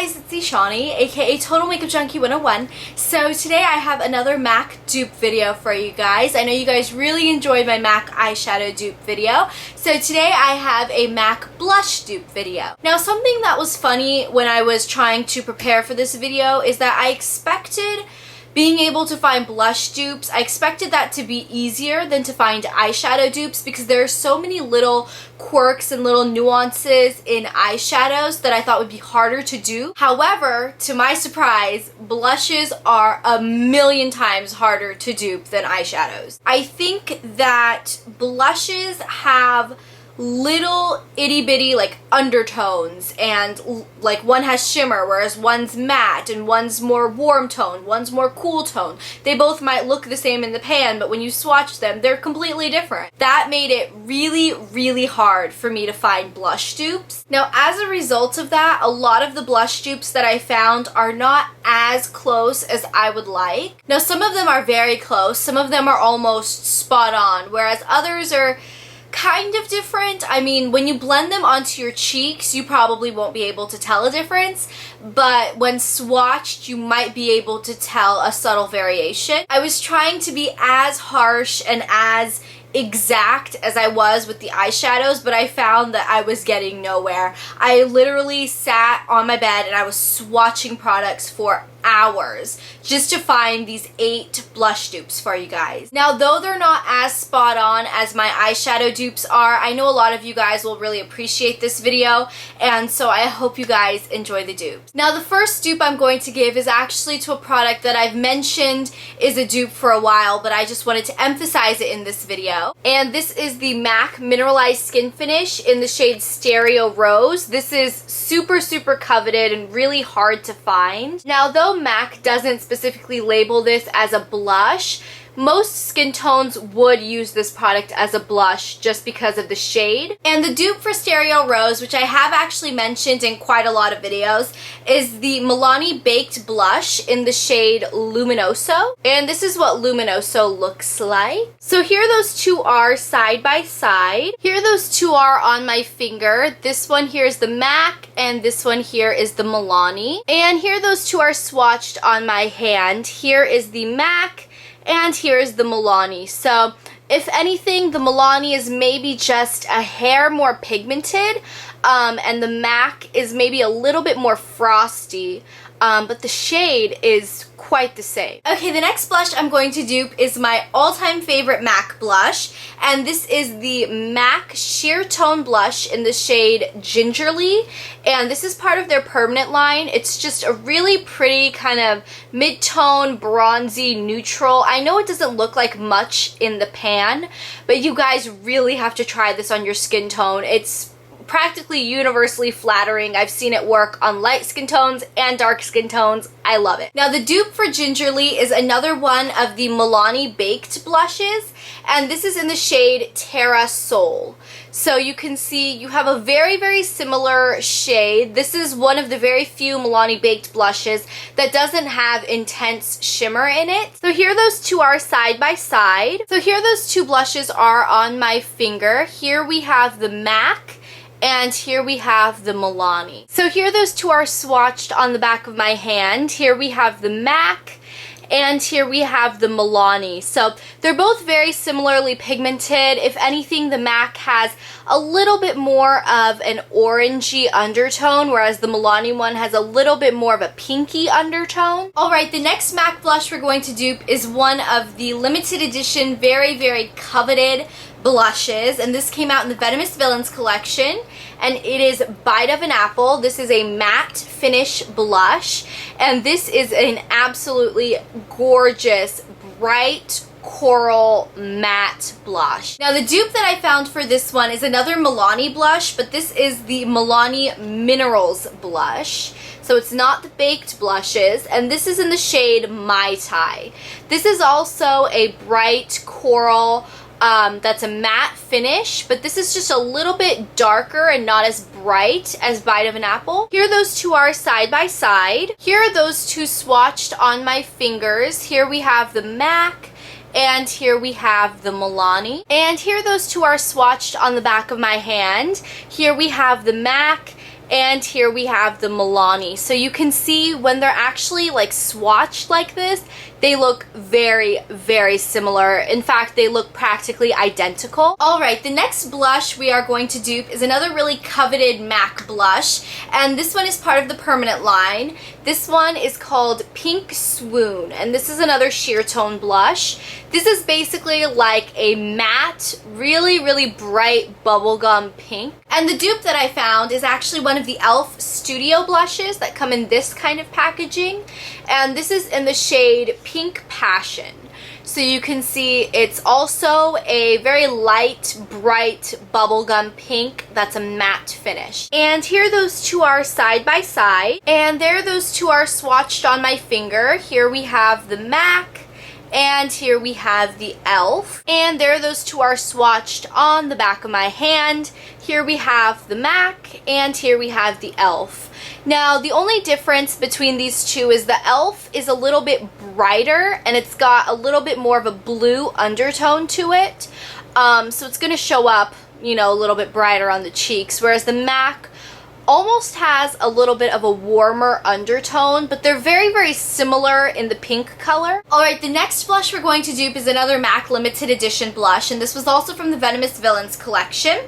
guys, it's Shawnee, aka Total Makeup Junkie 101. So today I have another MAC dupe video for you guys. I know you guys really enjoyed my MAC eyeshadow dupe video. So today I have a MAC blush dupe video. Now something that was funny when I was trying to prepare for this video is that I expected being able to find blush dupes, I expected that to be easier than to find eyeshadow dupes because there are so many little quirks and little nuances in eyeshadows that I thought would be harder to do. However, to my surprise, blushes are a million times harder to dupe than eyeshadows. I think that blushes have little itty bitty like undertones, and like one has shimmer whereas one's matte and one's more warm tone, one's more cool tone. They both might look the same in the pan, but when you swatch them they're completely different. That made it really hard for me to find blush dupes. Now as a result of that, a lot of the blush dupes that I found are not as close as I would like. Now some of them are very close, some of them are almost spot on, whereas others are kind of different. I mean, when you blend them onto your cheeks, you probably won't be able to tell a difference, but when swatched, you might be able to tell a subtle variation. I was trying to be as harsh and as exact as I was with the eyeshadows, but I found that I was getting nowhere. I literally sat on my bed and I was swatching products for hours just to find these 8 blush dupes for you guys. Now, though they're not as spot on as my eyeshadow dupes are, I know a lot of you guys will really appreciate this video, and so I hope you guys enjoy the dupes. Now, the first dupe I'm going to give is actually to a product that I've mentioned is a dupe for a while, but I just wanted to emphasize it in this video. And this is the MAC Mineralized Skin Finish in the shade Stereo Rose. This is super coveted and really hard to find. Now, though MAC doesn't specifically label this as a blush, most skin tones would use this product as a blush just because of the shade. And the dupe for Stereo Rose, which I have actually mentioned in quite a lot of videos, is the Milani Baked Blush in the shade Luminoso. And this is what Luminoso looks like. So here those two are side by side. Here those two are on my finger. This one here is the MAC and this one here is the Milani. And here those two are swatched on my hand. Here is the MAC and here's the Milani. So if anything, the Milani is maybe just a hair more pigmented, and the MAC is maybe a little bit more frosty, but the shade is quite the same. Okay, the next blush I'm going to dupe is my all-time favorite MAC blush, and this is the MAC Sheer Tone Blush in the shade Gingerly, and this is part of their permanent line. It's just a really pretty kind of mid-tone, bronzy, neutral. I know it doesn't look like much in the pan, but you guys really have to try this on your skin tone. It's practically universally flattering. I've seen it work on light skin tones and dark skin tones. I love it. Now the dupe for Gingerly is another one of the Milani Baked blushes, and this is in the shade Terra Soul. So you can see you have a very similar shade. This is one of the very few Milani Baked blushes that doesn't have intense shimmer in it. So here those two are side by side. So here those two blushes are on my finger. Here we have the MAC, and here we have the Milani. So here those two are swatched on the back of my hand. Here we have the MAC, and here we have the Milani. So they're both very similarly pigmented. If anything, the MAC has a little bit more of an orangey undertone, whereas the Milani one has a little bit more of a pinky undertone. Alright, the next MAC blush we're going to dupe is one of the limited edition, very coveted blushes, and this came out in the Venomous Villains collection, and it is Bite of an Apple. This is a matte finish blush, and this is an absolutely gorgeous bright coral matte blush. Now the dupe that I found for this one is another Milani blush, but this is the Milani Minerals blush. So it's not the baked blushes, and this is in the shade Mai Tai. This is also a bright coral that's a matte finish, but this is just a little bit darker and not as bright as Bite of an Apple. Here those two are side by side. Here are those two swatched on my fingers. Here we have the MAC, and here we have the Milani. And here those two are swatched on the back of my hand. Here we have the MAC, and here we have the Milani. So you can see when they're actually like swatched like this, they look very, very similar. In fact, they look practically identical. Alright, the next blush we are going to dupe is another really coveted MAC blush, and this one is part of the permanent line. This one is called Pink Swoon, and this is another sheer tone blush. This is basically like a matte, really, really bright bubblegum pink. And the dupe that I found is actually one of the e.l.f. Studio blushes that come in this kind of packaging. And this is in the shade Pink Passion. So you can see it's also a very light, bright bubblegum pink that's a matte finish. And here those two are side by side. And there those two are swatched on my finger. Here we have the MAC. And here we have the e.l.f. And there those two are swatched on the back of my hand. Here we have the MAC, and here we have the e.l.f. Now, the only difference between these two is the e.l.f. is a little bit brighter, and it's got a little bit more of a blue undertone to it. So it's going to show up, you know, a little bit brighter on the cheeks, whereas the MAC almost has a little bit of a warmer undertone, but they're very, very similar in the pink color. Alright, the next blush we're going to dupe is another MAC limited edition blush, and this was also from the Venomous Villains collection.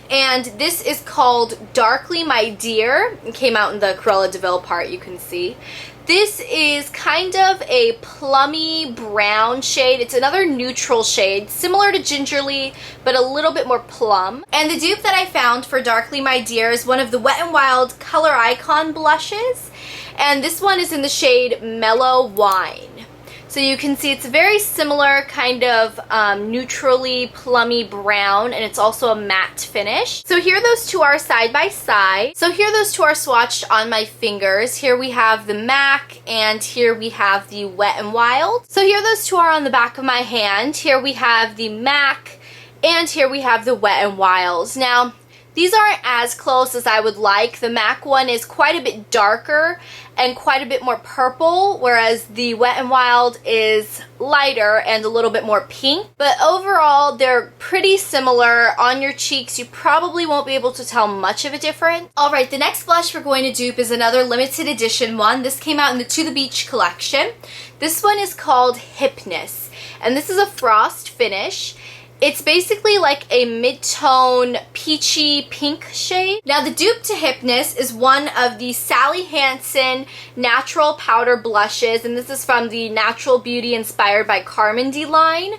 And this is called Darkly My Dear. It came out in the Cruella de Vil part, you can see. This is kind of a plummy brown shade. It's another neutral shade, similar to Gingerly, but a little bit more plum. And the dupe that I found for Darkly My Dear is one of the Wet n Wild Color Icon blushes. And this one is in the shade Mellow Wine. So you can see it's very similar, kind of neutrally plummy brown, and it's also a matte finish. So here those two are side by side. So here those two are swatched on my fingers. Here we have the MAC, and here we have the Wet n Wild. So here those two are on the back of my hand. Here we have the MAC, and here we have the Wet n Wild. Now, these aren't as close as I would like. The MAC one is quite a bit darker and quite a bit more purple, whereas the Wet n Wild is lighter and a little bit more pink. But overall, they're pretty similar. On your cheeks, you probably won't be able to tell much of a difference. Alright, the next blush we're going to dupe is another limited edition one. This came out in the To The Beach collection. This one is called Hipness, and this is a frost finish. It's basically like a mid-tone peachy pink shade. Now the dupe to Hipness is one of the Sally Hansen natural powder blushes, and this is from the Natural Beauty Inspired by Carmody line.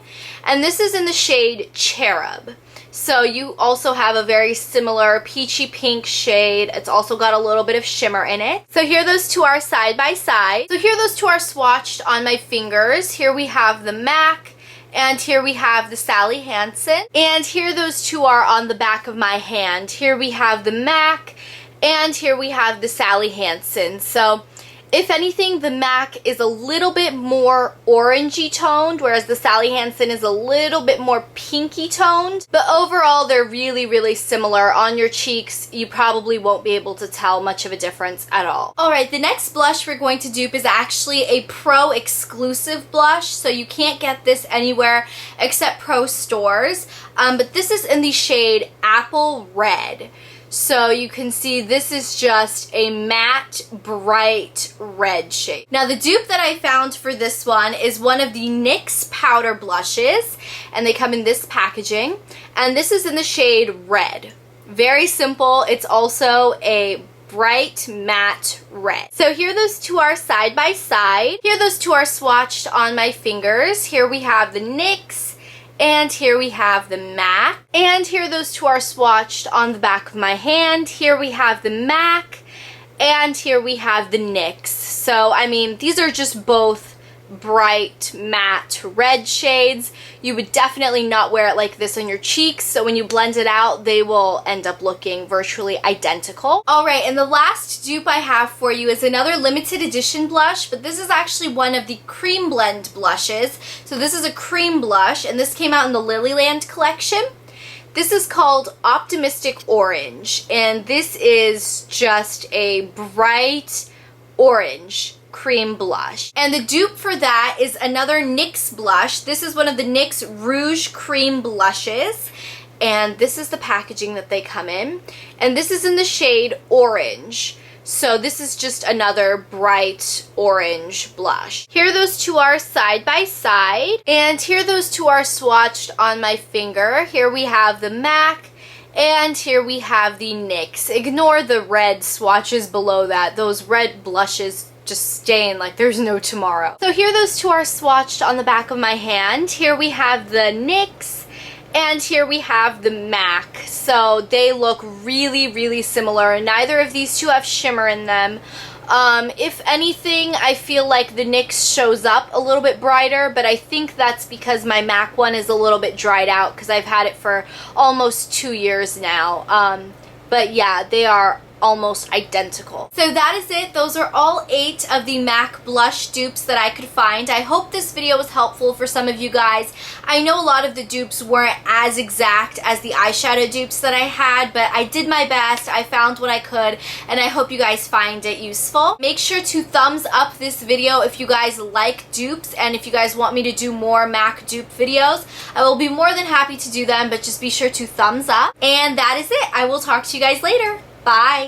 And this is in the shade Cherub. So you also have a very similar peachy pink shade. It's also got a little bit of shimmer in it. So here those two are side by side. So here those two are swatched on my fingers. Here we have the MAC, and here we have the Sally Hansen. And here those two are on the back of my hand. Here we have the MAC, and here we have the Sally Hansen. So if anything, the MAC is a little bit more orangey toned, whereas the Sally Hansen is a little bit more pinky toned. But overall, they're really, really similar. On your cheeks, you probably won't be able to tell much of a difference at all. Alright, the next blush we're going to dupe is actually a Pro exclusive blush, so you can't get this anywhere except Pro stores. But this is in the shade Apple Red. So you can see this is just a matte, bright red shade. Now the dupe that I found for this one is one of the NYX powder blushes, and they come in this packaging, and this is in the shade Red. Very simple. It's also a bright matte red. So here those two are side by side. Here those two are swatched on my fingers. Here we have the NYX, and here we have the MAC. And here those two are swatched on the back of my hand. Here we have the MAC, and here we have the NYX. So, I mean, these are just both bright matte red shades. You would definitely not wear it like this on your cheeks, so when you blend it out, they will end up looking virtually identical. Alright, and the last dupe I have for you is another limited edition blush, but this is actually one of the Cremeblend blushes. So this is a cream blush, and this came out in the Lilyland collection. This is called Optimistic Orange, and this is just a bright orange cream blush. And the dupe for that is another NYX blush. This is one of the NYX Rouge cream blushes, and this is the packaging that they come in, and this is in the shade Orange. So this is just another bright orange blush. Here those two are side by side, and here those two are swatched on my finger. Here we have the MAC, and here we have the NYX. Ignore the red swatches below that. Those red blushes just stain like there's no tomorrow. So here those two are swatched on the back of my hand. Here we have the NYX, and here we have the MAC. So they look really, really similar. Neither of these two have shimmer in them. If anything, I feel like the NYX shows up a little bit brighter, but I think that's because my MAC one is a little bit dried out because I've had it for almost 2 years now. But yeah, they are almost identical. So that is it. Those are all 8 of the MAC blush dupes that I could find. I hope this video was helpful for some of you guys. I know a lot of the dupes weren't as exact as the eyeshadow dupes that I had, but I did my best. I found what I could, and I hope you guys find it useful. Make sure to thumbs up this video if you guys like dupes, and if you guys want me to do more MAC dupe videos, I will be more than happy to do them, but just be sure to thumbs up. And that is it. I will talk to you guys later. Bye!